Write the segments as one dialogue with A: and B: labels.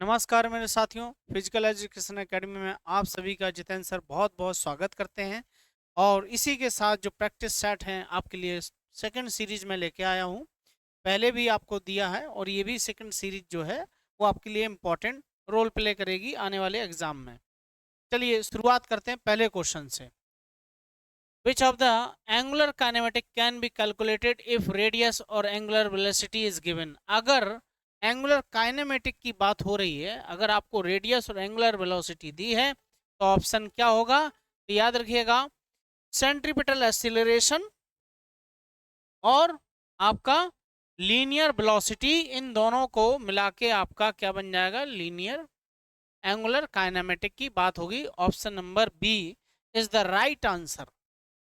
A: नमस्कार मेरे साथियों, फिजिकल एजुकेशन एकेडमी में आप सभी का जितेंद्र सर बहुत बहुत स्वागत करते हैं। और इसी के साथ जो प्रैक्टिस सेट हैं आपके लिए सेकंड सीरीज में लेके आया हूं। पहले भी आपको दिया है और ये भी सेकंड सीरीज जो है वो आपके लिए इम्पोर्टेंट रोल प्ले करेगी आने वाले एग्जाम में। चलिए शुरुआत करते हैं पहले क्वेश्चन से। विच of the angular kinematic can be calculated if radius और एंगुलर वेलोसिटी इज गिवन। अगर एंगुलर काइनेमेटिक की बात हो रही है, अगर आपको रेडियस और एंगुलर वेलोसिटी दी है तो ऑप्शन क्या होगा? तो याद रखिएगा, सेंट्रीपिटल एक्सीलरेशन और आपका लीनियर वेलोसिटी, इन दोनों को मिला के आपका क्या बन जाएगा? लीनियर एंगुलर काइनेमेटिक की बात होगी। Option number B is the right answer,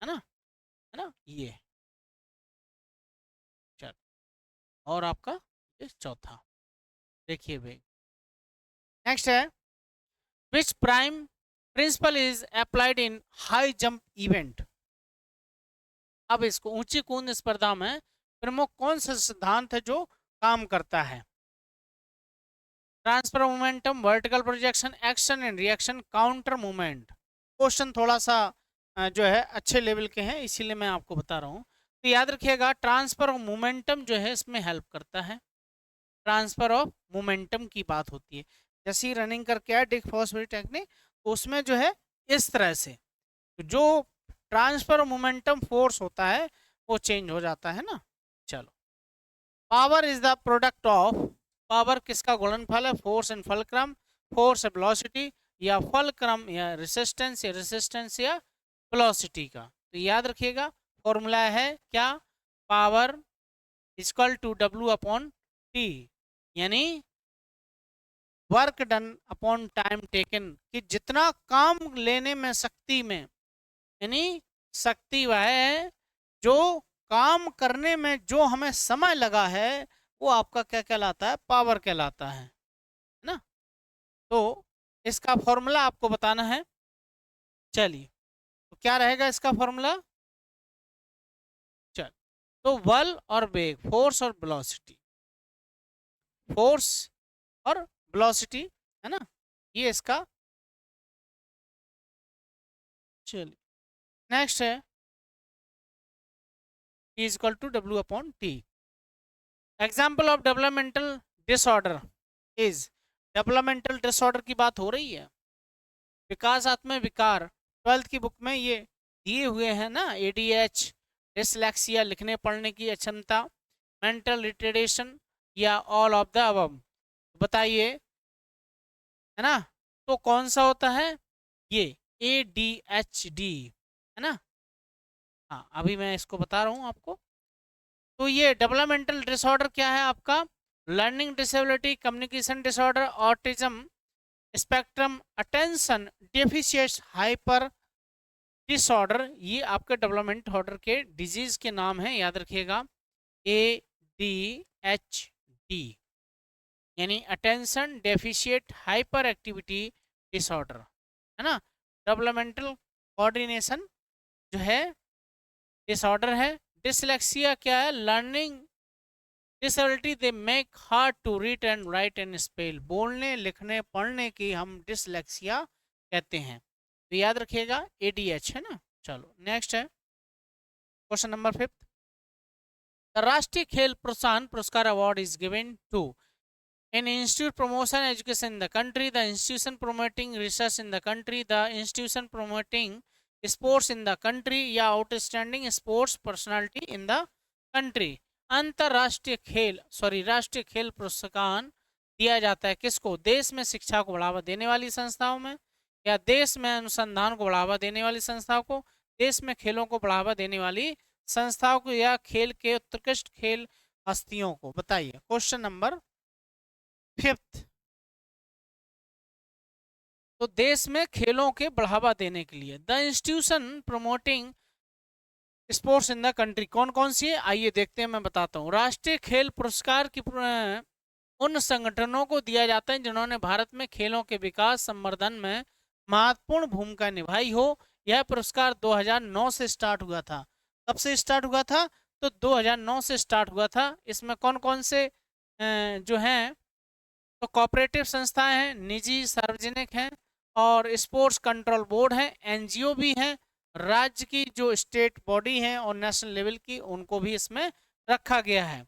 A: है ना? है ना ये? चल, और आपका ये चौथा देखिए भाई। नेक्स्ट है, which prime principle is applied in high jump event. अब इसको ऊंची कूद स्पर्धा में प्रमुख कौन सा सिद्धांत है जो काम करता है? Transfer momentum, vertical projection, action and reaction, counter movement. Question थोड़ा सा जो है अच्छे लेवल के हैं, इसीलिए मैं आपको बता रहा हूँ। तो याद रखिएगा, ट्रांसफर ऑफ मोमेंटम जो है इसमें हेल्प करता है। ट्रांसफर ऑफ मोमेंटम की बात होती है, जैसे ही रनिंग करके आए डिक फॉस्फेट टेक्निक, तो उसमें जो है इस तरह से जो ट्रांसफर ऑफ मोमेंटम फोर्स होता है वो चेंज हो जाता है ना। चलो, power is the product of, power किसका गुणनफल है? Force and fulcrum, force velocity, या फलक्रम या रेसिस्टेंस या वेलोसिटी का। तो याद रखिएगा, फॉर्मूला है क्या? Power equal to W upon T, यानी work done upon time taken, कि जितना काम लेने में शक्ति में, यानी शक्ति वह है जो काम करने में जो हमें समय लगा है वो आपका क्या कहलाता है? पावर कहलाता है ना। तो इसका फॉर्मूला आपको बताना है। चलिए, तो क्या रहेगा इसका फॉर्मूला? चल, तो बल और वेग, फोर्स और वेलोसिटी, फोर्स और वेलोसिटी, है ना, ये इसका। चलिए, नेक्स्ट है, E is equal to W upon T. Example of developmental disorder is, developmental disorder की बात हो रही है, विकासात्मक विकार। ट्वेल्थ की बुक में ये दिए हुए हैं ना, एडीएच, डिसलेक्सिया, लिखने पढ़ने की अक्षमता, मेंटल रिटार्डेशन, या ऑल ऑफ द अबव। बताइए, है ना, तो कौन सा होता है? ये एडीएचडी, है ना। हाँ, अभी मैं इसको बता रहा हूँ आपको। तो ये डेवलपमेंटल डिसऑर्डर क्या है आपका? Learning disability, communication disorder, autism spectrum attention deficit hyper disorder, ये आपके डेवलपमेंट ऑर्डर के डिजीज के नाम है, याद रखिएगा। ADHD यानी attention deficit hyper activity disorder, है ना। डेवलपमेंटल कोऑर्डिनेशन जो है डिसऑर्डर है। डिसलेक्सिया क्या है? Learning disability, they make hard to read and write and spell, बोलने लिखने पढ़ने की हम डिसलेक्सिया कहते हैं। तो याद रखिएगा एडीएच, है ना। चलो, नेक्स्ट है क्वेश्चन नंबर 5। द राष्ट्रीय खेल प्रोत्साहन पुरस्कार award is given to an institute promotion education in the country, the institution promoting research in the country, the institution promoting sports in the country, या outstanding sports personality in the country। अंतरराष्ट्रीय खेल राष्ट्रीय खेल प्रोत्साहन दिया जाता है किसको? देश में शिक्षा को बढ़ावा देने वाली संस्थाओं में, या देश में अनुसंधान को बढ़ावा देने वाली संस्थाओं को, देश में खेलों को बढ़ावा देने वाली संस्थाओं को, या खेल के उत्कृष्ट खेल हस्तियों को। बताइए, क्वेश्चन नंबर 5। तो देश में खेलों के बढ़ावा देने के लिए the institution promoting sports in the country कौन कौन सी है? आइए देखते हैं, मैं बताता हूँ। राष्ट्रीय खेल पुरस्कार की उन संगठनों को दिया जाता है जिन्होंने भारत में खेलों के विकास संवर्धन में महत्वपूर्ण भूमिका निभाई हो। यह पुरस्कार 2009 से स्टार्ट हुआ था। कब से स्टार्ट हुआ था? तो 2009 से स्टार्ट हुआ था। इसमें कौन कौन से जो हैं तो कोऑपरेटिव संस्थाएं हैं, निजी सार्वजनिक हैं, और स्पोर्ट्स कंट्रोल बोर्ड है, एनजीओ भी है, राज्य की जो स्टेट बॉडी है और नेशनल लेवल की, उनको भी इसमें रखा गया है।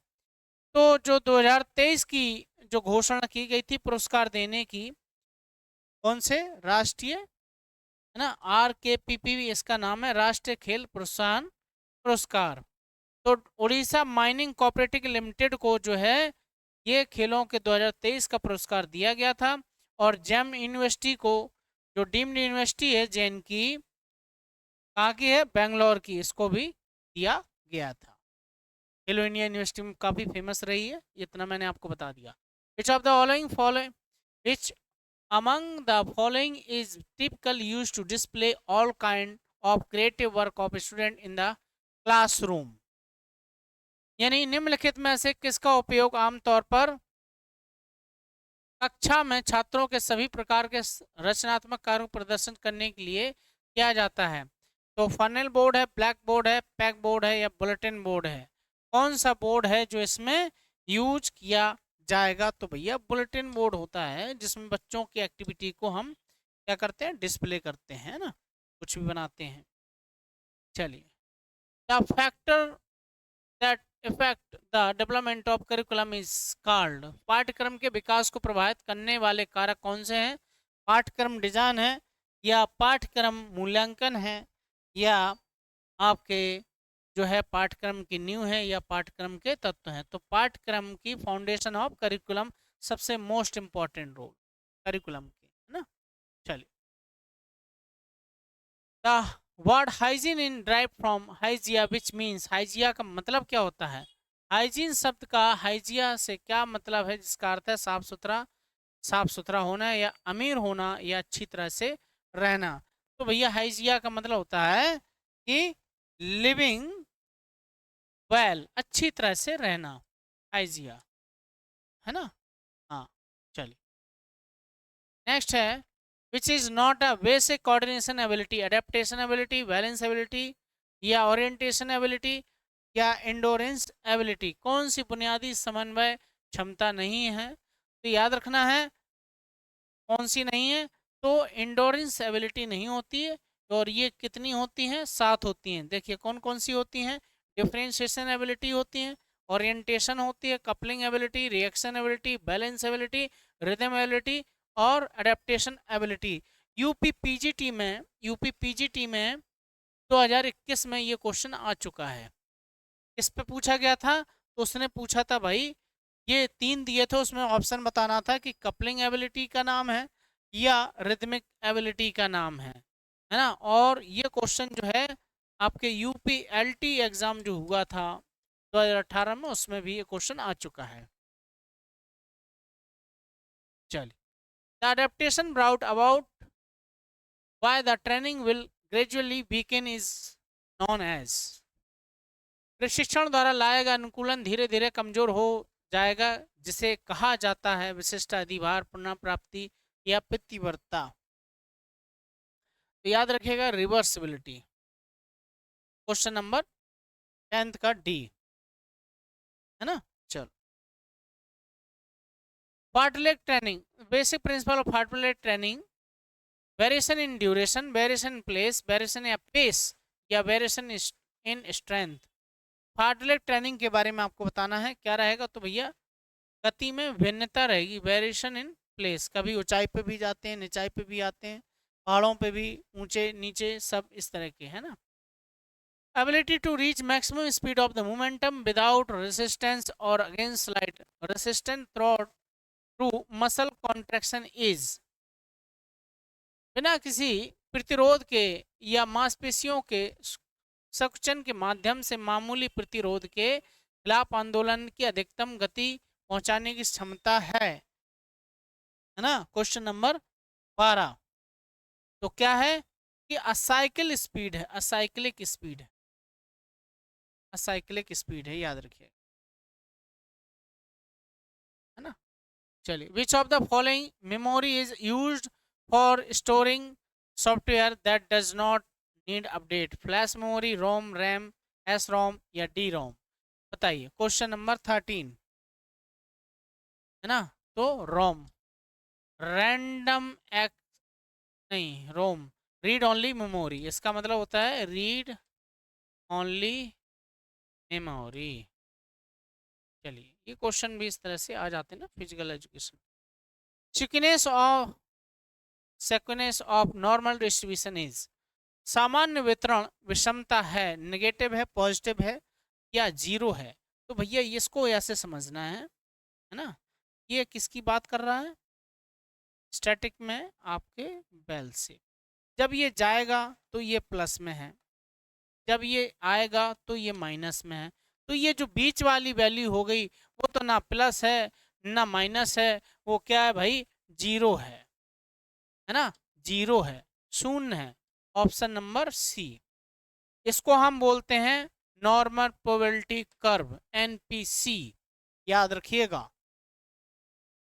A: तो जो 2023 की जो घोषणा की गई थी पुरस्कार देने की, कौन से, राष्ट्रीय, है ना, RKPPV इसका नाम है, राष्ट्रीय खेल प्रोत्साहन पुरस्कार। तो उड़ीसा माइनिंग कोऑपरेटिव लिमिटेड को जो है ये खेलों के 2023 का पुरस्कार दिया गया था। और जेम यूनिवर्सिटी को, जो डीम्ड यूनिवर्सिटी है जैन की, कहाँ की है, बेंगलोर की, इसको भी दिया गया था। खेलो इंडिया यूनिवर्सिटी में काफ़ी फेमस रही है, इतना मैंने आपको बता दिया। विच of the following which among the following is typical used to display all kind of creative work of student in the classroom, यानी निम्नलिखित में से किसका उपयोग आमतौर पर कक्षा में छात्रों के सभी प्रकार के रचनात्मक कार्यों प्रदर्शन करने के लिए किया जाता है। तो फनल बोर्ड है, ब्लैक बोर्ड है, पैक बोर्ड है, या बुलेटिन बोर्ड है, कौन सा बोर्ड है जो इसमें यूज किया जाएगा? तो भैया बुलेटिन बोर्ड होता है, जिसमें बच्चों की एक्टिविटी को हम क्या करते हैं, डिस्प्ले करते हैं ना, कुछ भी बनाते हैं। चलिए, the factor that effect the development of curriculum is called, पाठ्यक्रम के विकास को प्रभावित करने वाले कारक कौन से हैं? पाठ्यक्रम डिजाइन है, या पाठ्यक्रम मूल्यांकन है, या आपके जो है पाठ्यक्रम की नींव है, या पाठ्यक्रम के तत्व हैं? तो पाठ्यक्रम की फाउंडेशन ऑफ करिकुलम सबसे मोस्ट इंपॉर्टेंट रोल करिकुलम के, है ना। चलिए, the word hygiene in drive from hygieia which means, hygieia का मतलब क्या होता है? हाइजीन शब्द का हाइजिया से क्या मतलब है, जिसका अर्थ है साफ सुथरा, साफ सुथरा होना, या अमीर होना, या अच्छी तरह से रहना। तो भैया हाइजिया का मतलब होता है कि लिविंग वेल, अच्छी तरह से रहना, हाइजिया, है ना। हाँ, चलिए, नेक्स्ट है, which is not a basic coordination ability, adaptation ability, balance ability, या ओरिएंटेशन एबिलिटी, या इंडोरेंस एबिलिटी, कौन सी बुनियादी समन्वय क्षमता नहीं है? तो याद रखना है कौन सी नहीं है, तो इंडोरेंस एबिलिटी नहीं होती है। और ये कितनी होती हैं? 7 होती हैं। देखिए कौन कौन सी होती हैं, डिफ्रेंशिएशन एबिलिटी होती है, ओरिएंटेशन होती है, coupling ability, reaction ability, balance ability, rhythm ability, और अडेप्टेशन एबिलिटी। यूपी पीजीटी में 2021 में ये क्वेश्चन आ चुका है। इस पे पूछा गया था, तो उसने पूछा था भाई, ये 3 दिए थे, उसमें ऑप्शन बताना था कि कपलिंग एबिलिटी का नाम है या रिदमिक एबिलिटी का नाम है ना। और ये क्वेश्चन जो है आपके यूपीएलटी एग्जाम जो हुआ था 2018 में, उसमें भी ये क्वेश्चन आ चुका है। चलिए, the adaptation brought about why the training will gradually weaken is non age, प्रशिक्षण द्वारा लाया गया अनुकूलन धीरे धीरे कमजोर हो जाएगा, जिसे कहा जाता है विशिष्ट अधिभार, पुनर्प्राप्ति, या प्रतिवर्ता। तो याद रखिएगा रिवर्सिबिलिटी, क्वेश्चन नंबर 10th का डी, है ना। चलो, fartlek training, basic principle of fartlek training, variation in duration, variation in place, variation या पेस, या variation in strength. Fartlek training के बारे में आपको बताना है, क्या रहेगा? तो भैया गति में भिन्नता रहेगी, वेरिएशन इन प्लेस, कभी ऊंचाई पे भी जाते हैं, निचाई पे भी आते हैं, पहाड़ों पे भी ऊंचे नीचे, सब इस तरह के, है ना। ability to reach maximum speed of the momentum without resistance or against slight resistance through muscle contraction is, बिना किसी प्रतिरोध के या मांसपेशियों के संकुचन के माध्यम से मामूली प्रतिरोध के खिलाफ आंदोलन की अधिकतम गति पहुंचाने की क्षमता है ना। क्वेश्चन नंबर 12, तो क्या है कि असाइकिल स्पीड है, असाइक्लिक स्पीड है, असाइक्लिक स्पीड है, याद रखिए, है ना। चलिए, which of the following memory is used for storing software that does not need update, flash memory, ROM, RAM, S ROM, या डी रोम? बताइए, क्वेश्चन नंबर 13, है ना। तो रोम, रैंडम एक्ट नहीं, रोम, रीड ओनली मेमोरी, इसका मतलब होता है रीड ओनली मेमोरी। चलिए, ये क्वेश्चन भी इस तरह से आ जाते हैं ना physical education. Sequence of sequence of normal distribution is, सामान्य वितरण विषमता है, नेगेटिव है, पॉजिटिव है या जीरो है। तो भैया इसको ऐसे समझना है ना, ये किसकी बात कर रहा है, स्टैटिक में आपके बेल से। जब ये जाएगा तो ये प्लस में है, जब ये आएगा तो ये माइनस में है। तो ये जो बीच वाली वैल्यू हो गई वो तो ना प्लस है ना माइनस है, वो क्या है भाई, जीरो है ना, जीरो है, शून्य है। ऑप्शन नंबर सी, इसको हम बोलते हैं नॉर्मल प्रोबेबिलिटी कर्व, एनपीसी, याद रखिएगा।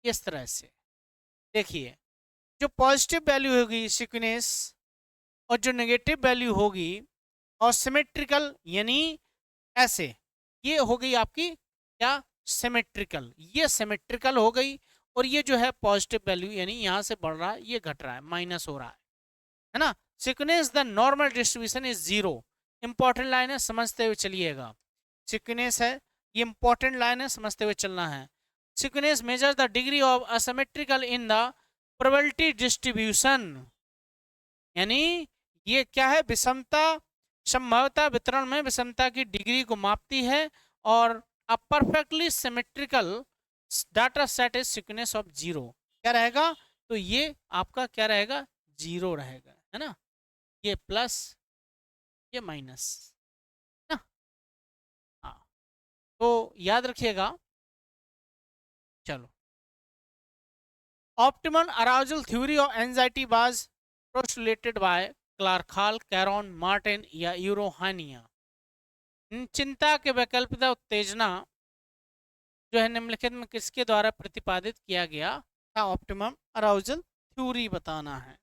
A: इस तरह से देखिए, जो पॉजिटिव वैल्यू होगी सिक्वेंस और जो नेगेटिव वैल्यू होगी और सिमेट्रिकल यानी ऐसे, ये हो गई आपकी क्या, सिमेट्रिकल, ये सिमेट्रिकल हो गई। और ये जो है पॉजिटिव वैल्यू यानी यहाँ से बढ़ रहा है, ये घट रहा है, माइनस हो रहा है ना। Sequence the normal distribution is zero, important line है, समझते हुए चलिएगा। सिक्वेंस है, ये इंपॉर्टेंट लाइन है, समझते हुए चलना है। Sequence measure the degree of asymmetrical in the probability distribution, यानी ये क्या है, विषमता, संभवता वितरण में विषमता की डिग्री को मापती है। और अ perfectly symmetrical data set is sequence of zero, क्या रहेगा, तो ये आपका क्या रहेगा, जीरो रहेगा, है ना, ये प्लस ये माइनस ना। हाँ, तो याद रखिएगा। चलो, optimal arousal theory of anxiety was postulated by Clark, Carron, Martin या यूरोहानिया। चिंता के वैकल्पिक उत्तेजना जो है निम्नलिखित में किसके द्वारा प्रतिपादित किया गया था, ऑप्टिमम अराउजल थ्योरी बताना है।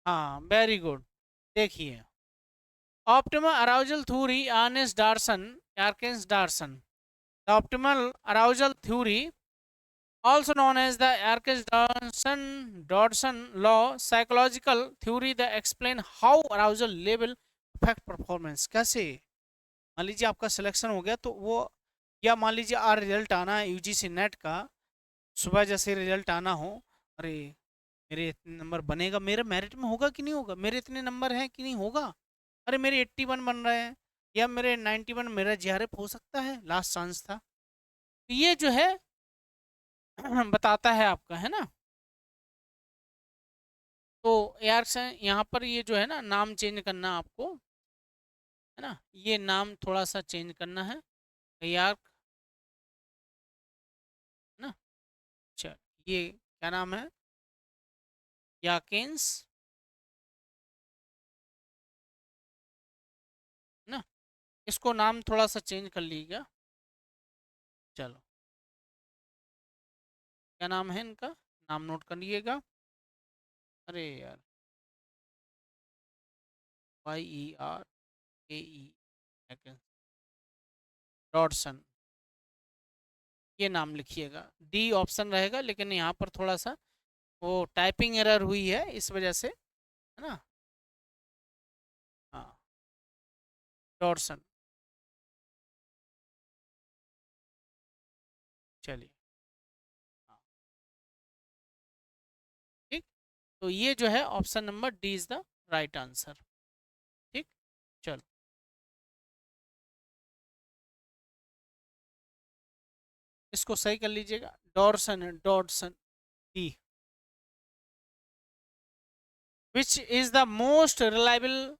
A: हाँ, वेरी गुड। देखिए, optimal arousal theory Ernest Dodson, Yerkes Dodson, the optimal arousal theory also known as the Erkes-Dodson law, psychological theory that explain how arousal level affect performance। कैसे, मान लीजिए आपका selection हो गया तो वो, या मान लीजिए आ रिजल्ट आना है यूजीसी नेट का, सुबह जैसे रिजल्ट आना हो, अरे मेरे इतने नंबर बनेगा, मेरे मेरिट में होगा कि नहीं होगा, मेरे इतने नंबर हैं कि नहीं होगा, अरे मेरे 81 बन रहे हैं या मेरे 91, मेरा जीआरएफ हो सकता है, लास्ट चांस था। तो ये जो है बताता है आपका, है ना। तो यार से यहाँ पर ये जो है ना, नाम चेंज करना आपको, है ना, ये नाम थोड़ा सा चेंज करना है, यार, है ना। चल, ये क्या नाम है, याकिन्स, है ना, इसको नाम थोड़ा सा चेंज कर लीजिएगा। चलो, क्या नाम है इनका, नाम नोट कर लीजिएगा। अरे यार, YERKE, डॉटसन, ये नाम लिखिएगा। डी ऑप्शन रहेगा, लेकिन यहाँ पर थोड़ा सा वो टाइपिंग एरर हुई है इस वजह से, है ना। हाँ, डॉटसन। चलिए, हाँ, ठीक। तो ये जो है option number D is the right answer. ठीक, चलो, इसको सही कर लीजिएगा, डॉर्सन है, Dodson, D. Which is the most reliable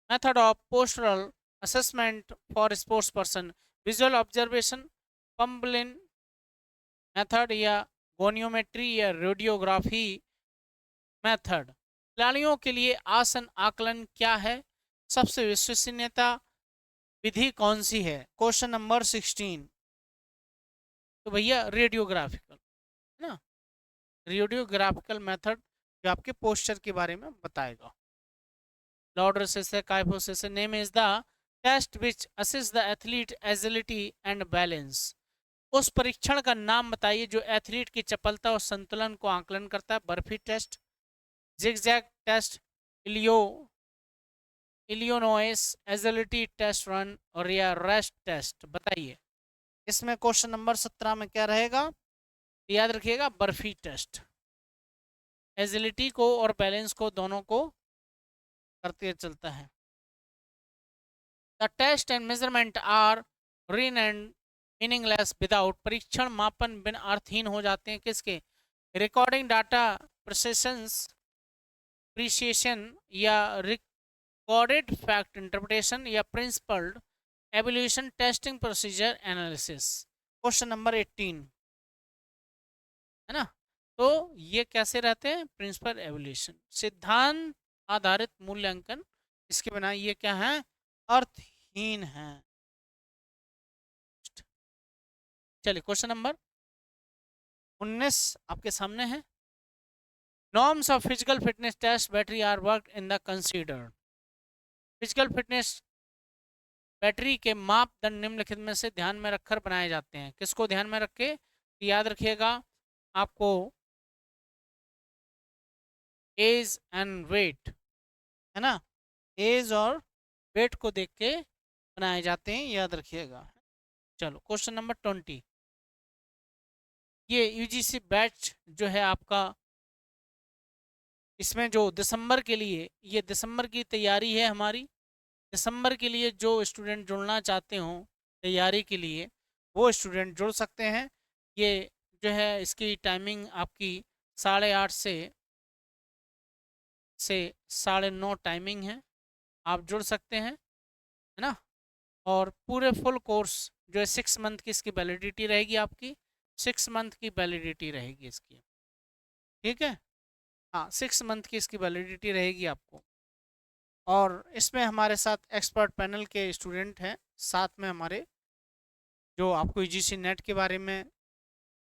A: method of postural assessment for sports person, visual observation, plumb line method या गोनियोमेट्री या रेडियोग्राफी मेथड। खिलाड़ियों के लिए आसन आकलन क्या है, सबसे विश्वसनीयता विधि कौन सी है, क्वेश्चन नंबर 16। तो भैया रेडियोग्राफिकल, है ना, रेडियोग्राफिकल मेथड जो आपके पोस्चर के बारे में बताएगा। Lordosis kyphosis name is the test which assist the athlete agility and balance. उस परीक्षण का नाम बताइए जो एथलीट की चपलता और संतुलन को आकलन करता है। बर्फी टेस्ट, जिगजैग टेस्ट, इलियो इलियोनोइस एजिलिटी टेस्ट रन और या रेस्ट टेस्ट, बताइए इसमें क्वेश्चन नंबर 17 में क्या रहेगा? याद रखिएगा बर्फी टेस्ट, एजिलिटी को और बैलेंस को दोनों को करते चलता है। The test and measurement are vain and meaningless without, परीक्षण मापन बिन अर्थहीन हो जाते हैं किसके? रिकॉर्डिंग डाटा प्रिसिएशन या रिकॉर्डेड फैक्ट इंटरप्रिटेशन या principled evolution testing procedure analysis. Question number 18 है ना। तो ये कैसे रहते हैं? प्रिंसिपल एवोल्यूशन, सिद्धांत आधारित मूल्यांकन, इसके बिना ये क्या है? अर्थहीन है। चलिए क्वेश्चन नंबर 19 आपके सामने है। Norms of physical fitness test battery are work in the considered. Physical fitness battery के मापदंड निम्नलिखित में से ध्यान में रखकर बनाए जाते हैं। किसको ध्यान में रख के? याद रखिएगा आपको एज एंड वेट, है ना, एज और वेट को देख के बनाए जाते हैं, याद रखिएगा। चलो क्वेश्चन नंबर 20, ये यूजीसी बैच जो है आपका, इसमें जो दिसंबर के लिए, ये दिसंबर की तैयारी है हमारी, दिसंबर के लिए जो स्टूडेंट जुड़ना चाहते हो तैयारी के लिए, वो स्टूडेंट जुड़ सकते हैं। ये जो है इसकी टाइमिंग आपकी 8:30 से 9:30 टाइमिंग है, आप जुड़ सकते हैं, है ना। और पूरे फुल कोर्स जो है 6 मंथ की इसकी वैलिडिटी रहेगी, आपकी 6 मंथ की वैलिडिटी रहेगी इसकी, ठीक है। हाँ 6 मंथ की इसकी वैलिडिटी रहेगी आपको। और इसमें हमारे साथ एक्सपर्ट पैनल के स्टूडेंट हैं, साथ में हमारे जो आपको यूजीसी नेट के बारे में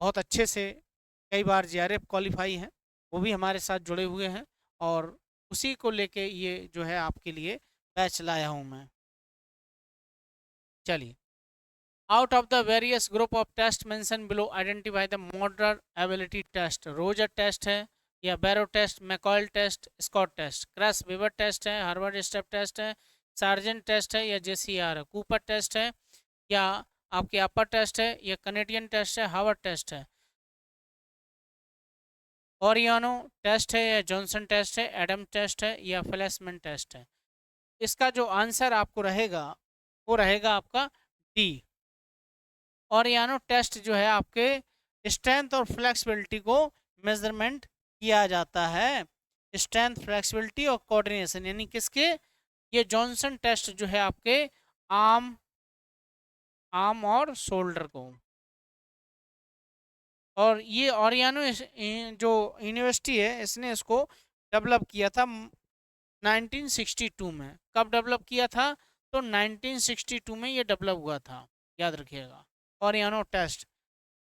A: बहुत अच्छे से कई बार जेआरएफ क्वालिफाई हैं, वो भी हमारे साथ जुड़े हुए हैं। और उसी को लेके ये जो है आपके लिए बैच लाया हूँ मैं। चलिए, out of the various group of test mention below identify the modern ability test. Roger test है, या Barrow test, McCloy test, Scott test, Kraus Weber test है, हार्वर्ड स्टेप टेस्ट है, सार्जेंट टेस्ट है, या जेसीआर है, कूपर टेस्ट है, या आपके अपर टेस्ट है, या कनेडियन टेस्ट है, हार्वर्ड टेस्ट है, ओरियानो टेस्ट है, या जॉनसन टेस्ट है, एडम टेस्ट है, या फ्लैशमैन टेस्ट है। इसका जो आंसर आपको रहेगा वो रहेगा आपका डी। ओरियानो टेस्ट जो है आपके स्ट्रेंथ और फ्लेक्सिबिलिटी को मेजरमेंट किया जाता है, स्ट्रेंथ, फ्लेक्सिबिलिटी और कोऑर्डिनेशन, यानी किसके? ये जॉनसन टेस्ट जो है आपके आर्म और शोल्डर को। और ये ओरियानो जो यूनिवर्सिटी है इसने इसको डेवलप किया था 1962 में। कब डेवलप किया था? तो 1962 में ये डेवलप हुआ था, याद रखिएगा। ओरियानो टेस्ट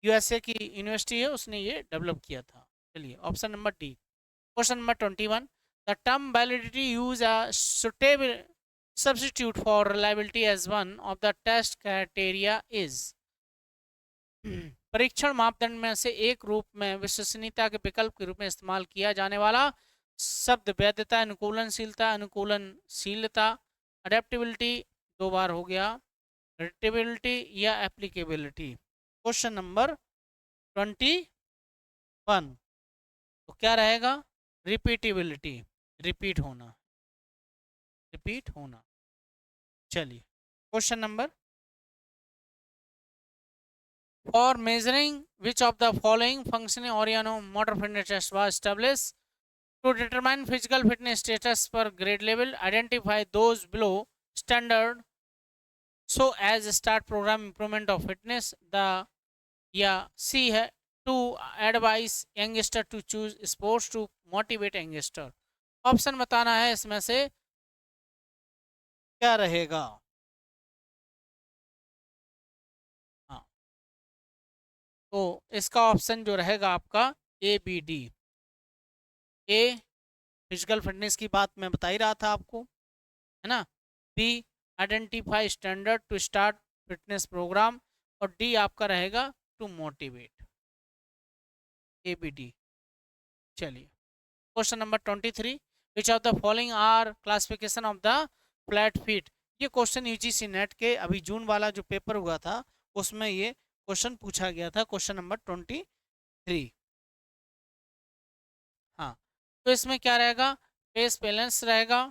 A: यूएसए की यूनिवर्सिटी है, उसने ये डेवलप किया था। चलिए option number D. Question number 21, the term validity use a suitable substitute for reliability as one of the test criteria is। परीक्षण मापदंड में से एक रूप में विश्वसनीयता के विकल्प के रूप में इस्तेमाल किया जाने वाला शब्द वैधता, अनुकूलनशीलता, अनुकूलनशीलता, अडेप्टेबिलिटी, 2 बार हो गया, रिटेबिलिटी या एप्लीकेबिलिटी। क्वेश्चन नंबर 21, तो क्या रहेगा? रिपीटेबिलिटी, रिपीट होना, रिपीट होना। चलिए question number, for measuring which of the following functioning Oriano motor fitness test was established to determine physical fitness status per grade level, identify those below standard so as start program improvement of fitness। the या सी है to advise youngster to choose sports to motivate youngster। Option बताना है इसमें से क्या रहेगा। हाँ, तो इसका ऑप्शन जो रहेगा आपका A B D. A physical fitness की बात मैं बता ही रहा था आपको, है ना। B identify standard to start fitness program, और डी आपका रहेगा टू मोटिवेट, ABD। चलिए question number 23, which of the following are classification of the flat feet. ये क्वेश्चन यूजीसी नेट के अभी जून वाला जो पेपर हुआ था उसमें ये क्वेश्चन पूछा गया था, क्वेश्चन नंबर 23। हाँ, तो इसमें क्या रहेगा, फेस बैलेंस रहेगा,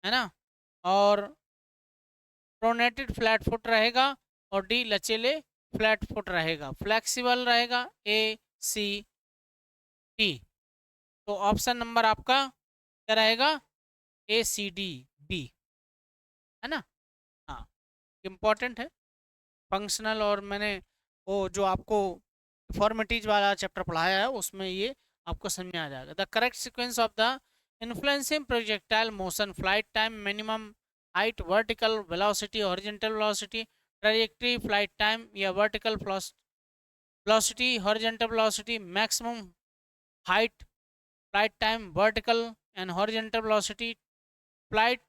A: है ना, और प्रोनेटेड फ्लैट फुट रहेगा, और डी लचीले फ्लैट फुट रहेगा, फ्लेक्सिबल रहेगा, ACT। तो ऑप्शन नंबर आपका क्या रहेगा, ACD, है ना। हाँ, इम्पॉर्टेंट है फंक्शनल, और मैंने वो जो आपको फॉर्मेटिज वाला चैप्टर पढ़ाया है उसमें ये आपको समझ में आ जाएगा। The correct sequence of the influencing projectile motion, flight time, minimum height, vertical velocity, horizontal velocity, trajectory, flight time या vertical velocity, horizontal velocity, maximum height, flight time, vertical and horizontal velocity, flight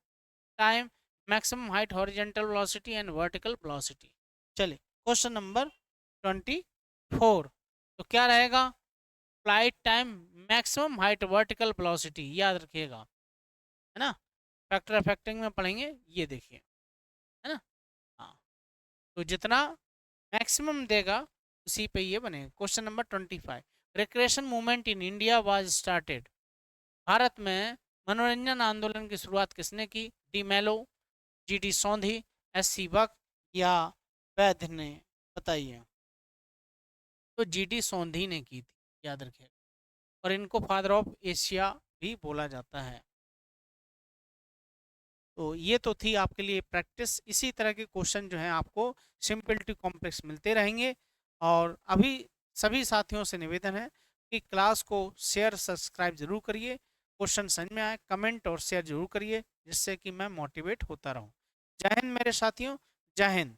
A: time, maximum height, horizontal velocity and vertical velocity. चलिए question number 24, तो क्या रहेगा, flight time, maximum height, vertical velocity, याद रखिएगा, है ना। Factor affecting में पढ़ेंगे, ये देखिए, है ना। हाँ, तो जितना मैक्सिमम देगा उसी पे ये बनेगा। Question number 25, recreation movement in India was started. Bharat में मनोरंजन आंदोलन की शुरुआत किसने की, डी मेलो, GD सोंधी, SC बक या वैद्य ने, बताइए। तो GD सोंधी ने की थी, याद रखिए, और इनको फादर ऑफ एशिया भी बोला जाता है। तो ये तो थी आपके लिए प्रैक्टिस। इसी तरह के क्वेश्चन जो हैं आपको सिंपलिटी कॉम्प्लेक्स मिलते रहेंगे। और अभी सभी साथियों से निवेदन है कि क्लास को शेयर सब्सक्राइब जरूर करिए, क्वेश्चन समझ में आए कमेंट और शेयर जरूर करिए, जिससे कि मैं मोटिवेट होता रहूं। जय हिंद मेरे साथियों, जय हिंद।